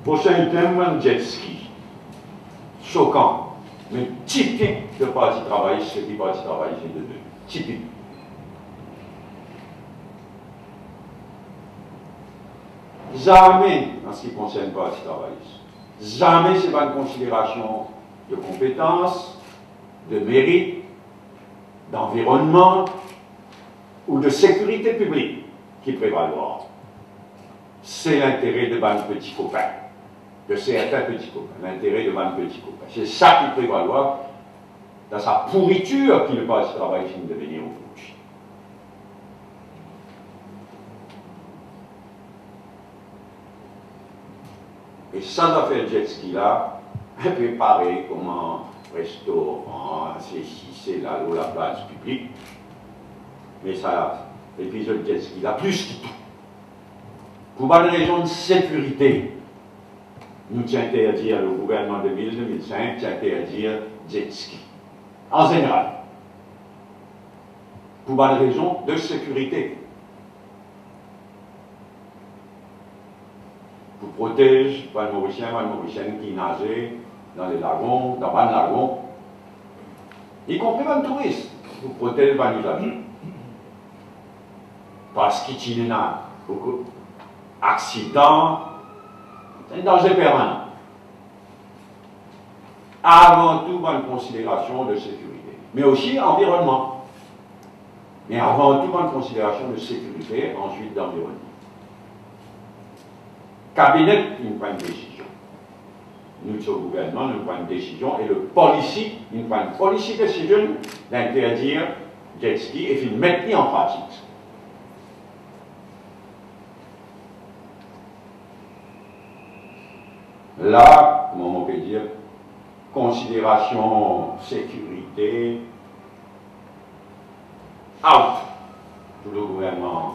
Prochain thème, un jet ski. Choquant, mais typique de parti travailliste, ce qui parti travailliste est de deux. Typique. Jamais, en ce qui concerne le parti travailliste, jamais c'est pas une considération de compétence, de mérite, d'environnement ou de sécurité publique qui prévaloir. C'est l'intérêt de ban petits copains, de certains petits copains, l'intérêt de ban petits copains. C'est ça qui prévaloir dans sa pourriture qui ne pas se travailler signe de devenir aujourd'hui. Et sans affaire jet ski là, un peu pareil comme un restaurant, c'est ici, c'est là, ou la place publique. Mais ça, l'épisode jet ski là, plus que tout. Pour une raison de sécurité, nous tient à dire, le gouvernement de 2005 tient à dire jet ski. En général. Pour une raison de sécurité. Pour protéger les Mauriciens qui nageaient dans les lagons, dans les lagons, y compris les touristes, pour protéger les usagers. Parce qu'il y a beaucoup d'accidents, c'est un danger permanent. Avant tout, une considération de sécurité, mais aussi environnement. Mais avant tout, une considération de sécurité, ensuite d'environnement. Cabinet, il prend une décision. Nous, au gouvernement, nous prenons une décision et le policier, il prend une policy decision d'interdire jet ski et de mettre en pratique. Là, comment on peut dire, considération sécurité, out. Tout le gouvernement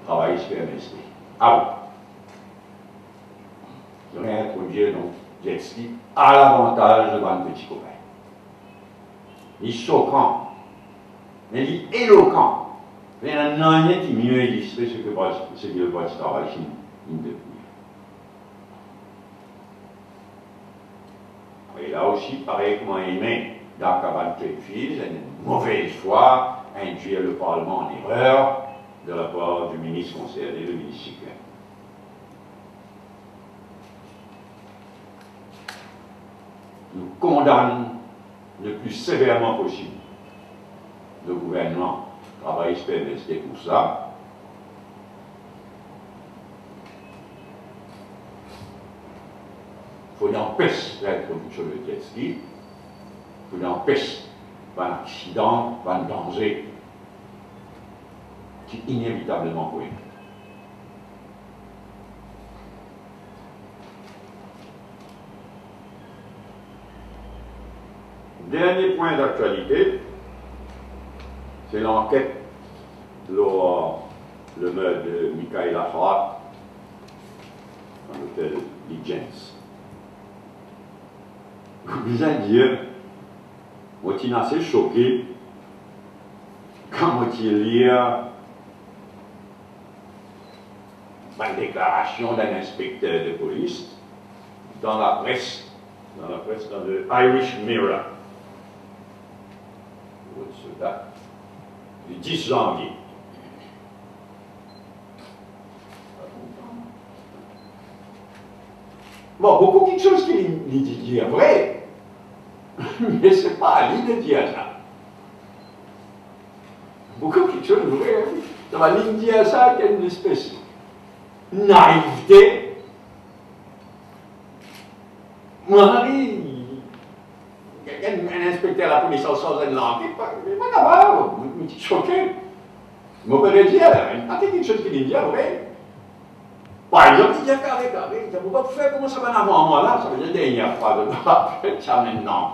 travaille sur MST. Out. Je vais introduire donc jet ski à l'avantage de un petit copain. Il est choquant, mais il est éloquent. Il y en a rien qui mieux illustre ce que le parti travail depuis. Et là aussi, pareil comme aimé dans Cabane Cléfils, une mauvaise foi, induire le Parlement en erreur de la part du ministre concerné, le ministre Siquin. Nous condamnons le plus sévèrement possible le gouvernement travailliste PMSD pour ça. Il faut empêcher l'introduction de jet ski, il faut empêcher un accident, un danger qui inévitablement pourrait. Dernier point d'actualité, c'est l'enquête de le meurtre de Michael Afrat dans l'hôtel Legends. Vous allez dire, moi je suis assez choqué quand je lis une déclaration d'un inspecteur de police dans la presse, dans le Irish Mirror. Du 10 janvier. Bon, beaucoup de choses qu'il dit est vrai, mais ce n'est pas à lui de dire ça. Beaucoup de choses vraies, ça va lui dire ça qu'il y a une espèce de naïveté. Moi, un inspecteur de la police en sort de l'enquête, mais pas d'abord, je suis choqué. Je peux dire, pas quelque chose qui dit vrai. Par exemple, il dit carré, ça ne peut pas faire comment ça va avant moi là, ça veut dire dernière fois, je dois faire ça maintenant.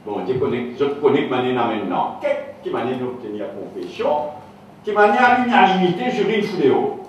Bon, je connais que maintenant maintenant, qui m'a dit d'obtenir confession, qui m'a dit à l'unanimité sur une foudéo.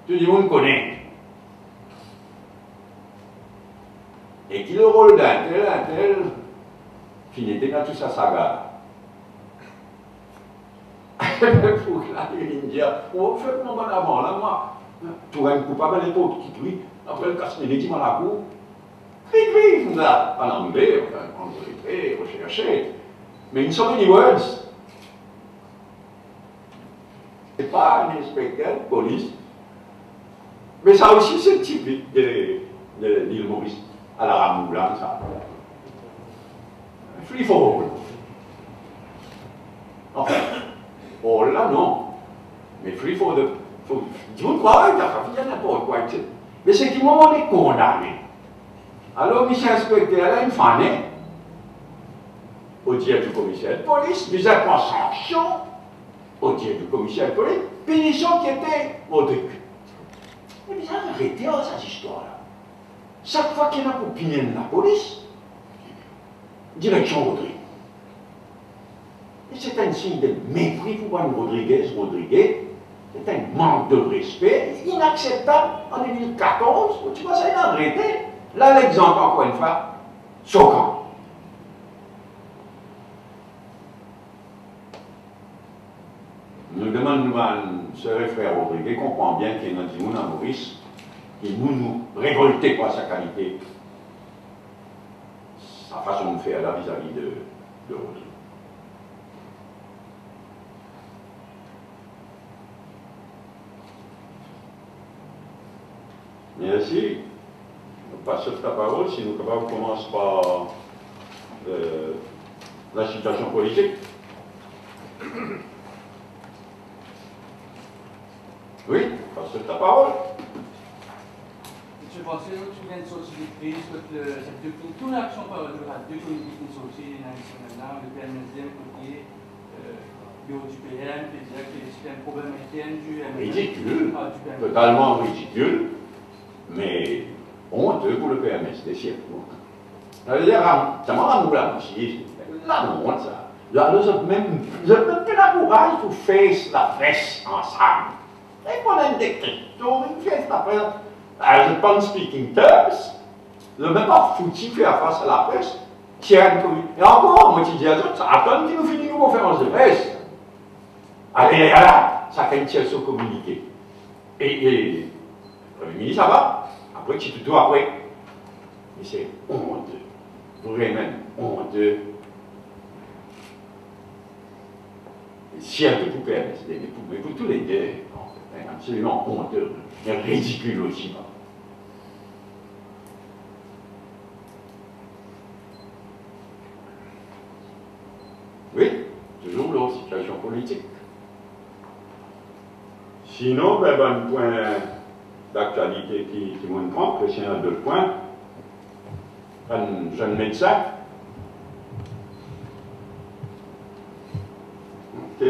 Tout le monde connaît. Et qui le rôle d'un tel, qui n'était qu'à tout ça saga. Pour là, il dit, on fait comment avant là, moi, Tout un coupable à l'époque qui crie, après le casse-ménétique dans la cour. Cri, là, en anglais, on va rechercher. Mais une so many words. C'est pas un inspecteur de police. Mais ça aussi, c'est typique de l'île Maurice, à la Ramoula, ça. Free for all. Enfin, all là, non. Mais free for the. Tout le travail, il y a n'importe quoi. Mais c'est du moment où on est condamné. Alors, monsieur inspecteur, là, il fallait, au dire du commissaire de police, nous avons en sanction, au dire du commissaire de police, punition qui était Rodrigue. Mais vous avez arrêté cette histoire-là. Chaque fois qu'il y en a pour punir la police, direction Rodrigue. Et c'est un signe de mépris pour Juan Rodriguez. C'est un manque de respect inacceptable en 2014. Tu vois, ça a arrêté. Là, l'exemple, encore une fois, choquant. Nous demandons à ce frère Rodriguez, comprend bien qu'il y a un Timoun à Maurice, qui nous révoltait par sa qualité, sa façon de faire là vis-à-vis de Rodriguez. Merci. On passe la parole, si nous commençons par la situation politique. Oui, passe la parole. Je pensais que tu viens de sortir des crises, que toute l'action par le radio politique est sortie dans le PMSD, côté bureau du PM, qui disait que c'était un problème interne du Ridicule, totalement ridicule, mais honteux pour le PMSD, c'est pour. Ça veut dire, ça m'a rendu là aussi, la honte, ça. Là, nous avons même plus la courage pour faire la presse ensemble. Et qu'on a une décryption, une pièce la presse. Je pense speaking terms, ne même pas foutu faire face à la presse. Tiens, et encore, moi, je dis à d'autres, attends qu'il nous finisse une conférence de presse. Allez, là, ça fait une tiers sur communiqué. Et le Premier ministre, ça va. Après, tu te dois après. Mais c'est honteux. Vraiment honteux. Si un peu pour PMSD, mais pour tous les deux, absolument honteux. Mais ridicule aussi. Oui, toujours leur situation politique. Sinon, ben, un point d'actualité qui me prend, que c'est un deux points. Un jeune médecin. Ok.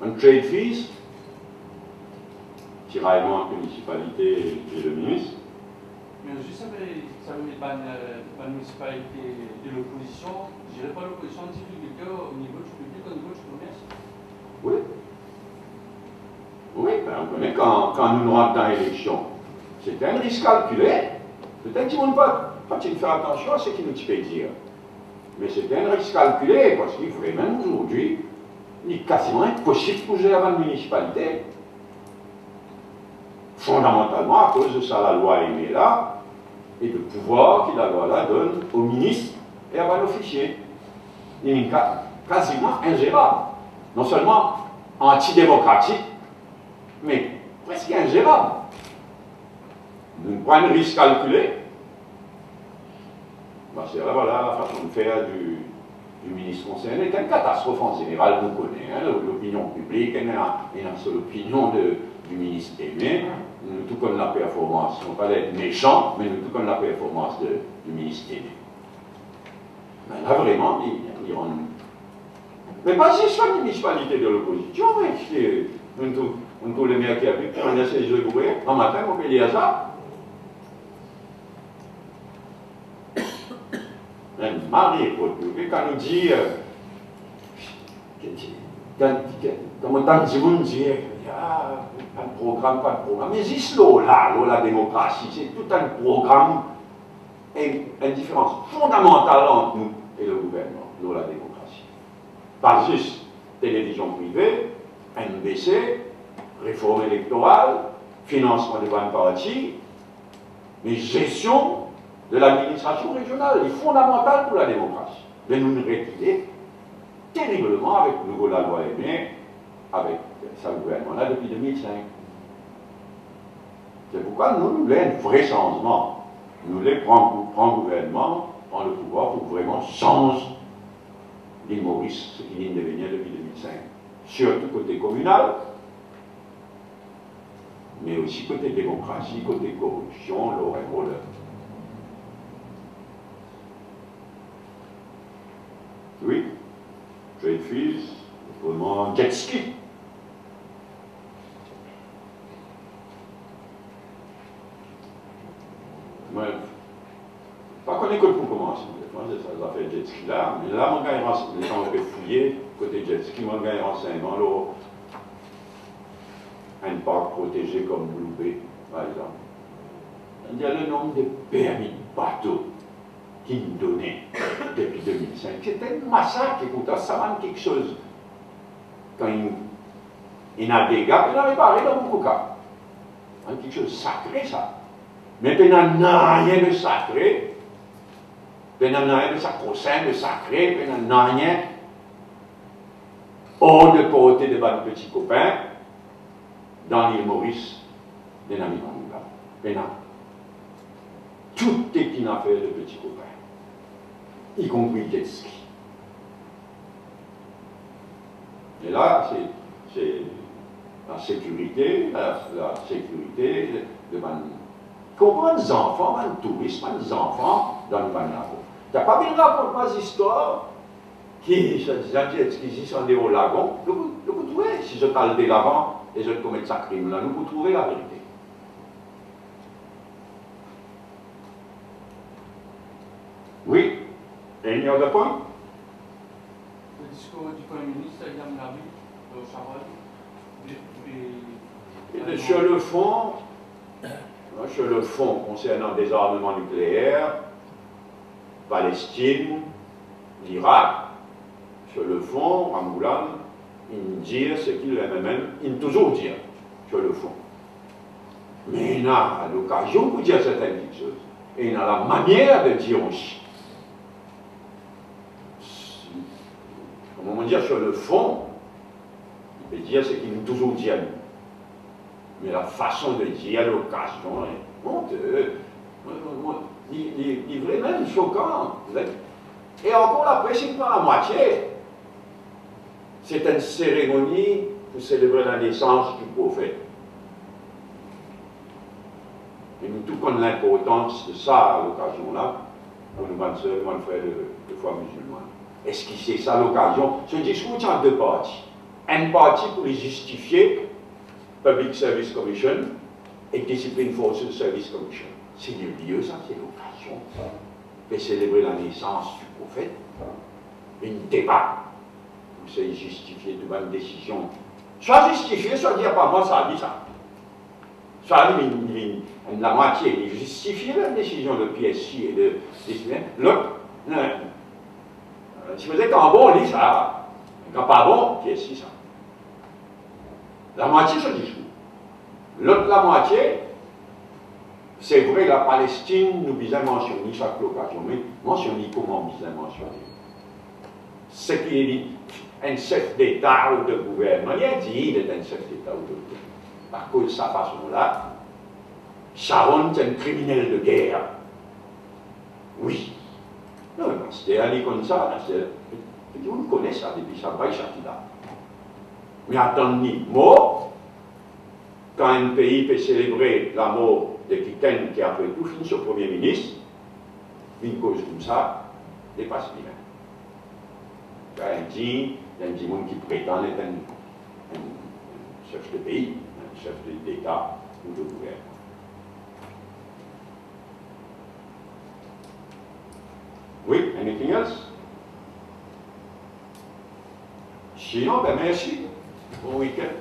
Un trade fees. Tiraillement entre la municipalité et le ministre. Mais aussi, ça veut dire la municipalité de l'opposition, je dirais pas l'opposition difficulté au niveau du public, au niveau du commerce. Oui. Oui, ben on connaît quand nous rentrons dans l'élection. C'est un risque calculé. Peut-être qu'ils vont pas faire attention à ce qu'ils nous disent dire. Mais c'est un risque calculé parce qu'il faut même aujourd'hui, il est quasiment impossible pour gérer la municipalité. Fondamentalement, à cause de ça, la loi est là, et le pouvoir que la loi là donne au ministre et à l'officier. Il est quasiment ingérable. Non seulement antidémocratique, mais presque ingérable. Nous prenons un risque calculé. Ben, c'est voilà la façon de faire du ministre concerné. C'est une catastrophe en général, vous connaissez. Hein, l'opinion publique, et l'opinion du ministre aimé. Nous, tout comme la performance, on ne va pas être méchant, mais nous, tout comme la performance du ministre aimé. Ben, là, vraiment, ils ont. Mais pas juste la municipalité de l'opposition, mais tous les maires qui habitent, on essaie de jouer, en matin, on peut dire ça. Un mari, quand on dit, quand on entend des gens dire, pas de programme, mais juste là, la démocratie, c'est tout un programme, une différence fondamentale entre nous et le gouvernement, la démocratie. Pas juste télévision privée, NBC, réforme électorale, financement de bonne partie, mais gestion de l'administration régionale, est fondamentale pour la démocratie. Mais nous nous retirons terriblement avec le nouveau la loi Aimé, avec sa gouvernement-là depuis 2005. C'est pourquoi nous voulons un vrai changement. Nous voulons prendre le gouvernement, prendre le pouvoir pour vraiment changer l'île Maurice, ce qui vient de devenir depuis 2005. Surtout côté communal, mais aussi côté démocratie, côté corruption, l'or et voleur. Oui, trade fees, vraiment jet ski. Moi, pas qu'on école pour commencer. Moi, c'est ça, ça fait jet ski là. Mais là, mon gars, les gens ont fouillé côté jet ski, mon gars, renseignement, un parc protégé comme Blue Bay, par exemple. Il y a le nombre de permis de bateaux qui nous donnaient depuis 2005. C'était un massacre, écoute, ça manque quelque chose. Quand il y a des gars, il n'avait pas dans beaucoup de cas. C'est quelque chose de sacré, ça. Mais il n'y a rien de sacré. Il n'y a rien de sacro-saint, de sacré, il n'y a rien. Hors de portée de bas petits copains, dans l'île Maurice, des amis Manga. Tout est une affaire de petits copains, y compris jet ski. Et là, c'est la sécurité, de comment les enfants, le tourisme, les enfants dans le Banako. Tu n'as pas bien raconté des histoires qui sont des hauts lagons. Vous trouvez, si je parle des l'avant et je commets ce crime-là, vous trouvez la vérité. Oui, any other point? Le discours du Premier ministre, Madame Nabi, au Chaval, sur le fond, concernant des armements nucléaires, Palestine, l'Irak, sur le fond, Ramoulan, il dit ce qu'il aime même, il toujours dit sur le fond. Mais il a l'occasion pour dire certaines choses. Et il a la manière de dire aussi. Comment dire sur le fond, il peut dire ce qu'il nous toujours dit à nous. Mais la façon de dire l'occasion est honteuse. Il est vraiment choquant. Et encore après, c'est pas la moitié. C'est une cérémonie pour célébrer la naissance du prophète. Et nous tout connaissons l'importance de ça à l'occasion-là, pour nous, bonnes sœurs, bonnes frères de foi musulmane. Est-ce que c'est ça l'occasion? Ce discours tient deux parties. Une partie pour les justifier, Public Service Commission et Discipline Forces Service Commission. C'est le lieu, ça, c'est l'occasion de célébrer la naissance du prophète. Une débat où c'est justifié de bonnes décisions. Soit justifié, soit dire pas moi, ça a dit ça. Soit la moitié, il justifie la décision de PSC et de décision. L'autre, si vous êtes en bon, on dit ça. Quand pas bon, PSC, ça. La moitié, je dis. L'autre, la moitié, c'est vrai, la Palestine, nous bien mentionné chaque occasion, mais mentionné comment bien mentionné. Ce qui est dit, un chef d'État ou de gouvernement, il a dit qu'il est un chef d'État ou de gouvernement. Par cause de sa façon-là, Sharon, c'est un criminel de guerre. Oui. Non, c'était allé comme ça, on connaît ça depuis ça, mais attendez, mort, quand un pays peut célébrer la mort de quelqu'un qui a fait tout fini sur Premier ministre, une cause comme ça, dépasse bien. Il y a un petit monde qui prétend être un chef de pays, un chef d'État ou de gouvernement. Oui, anything else? Sinon, ben merci. Bon week-end.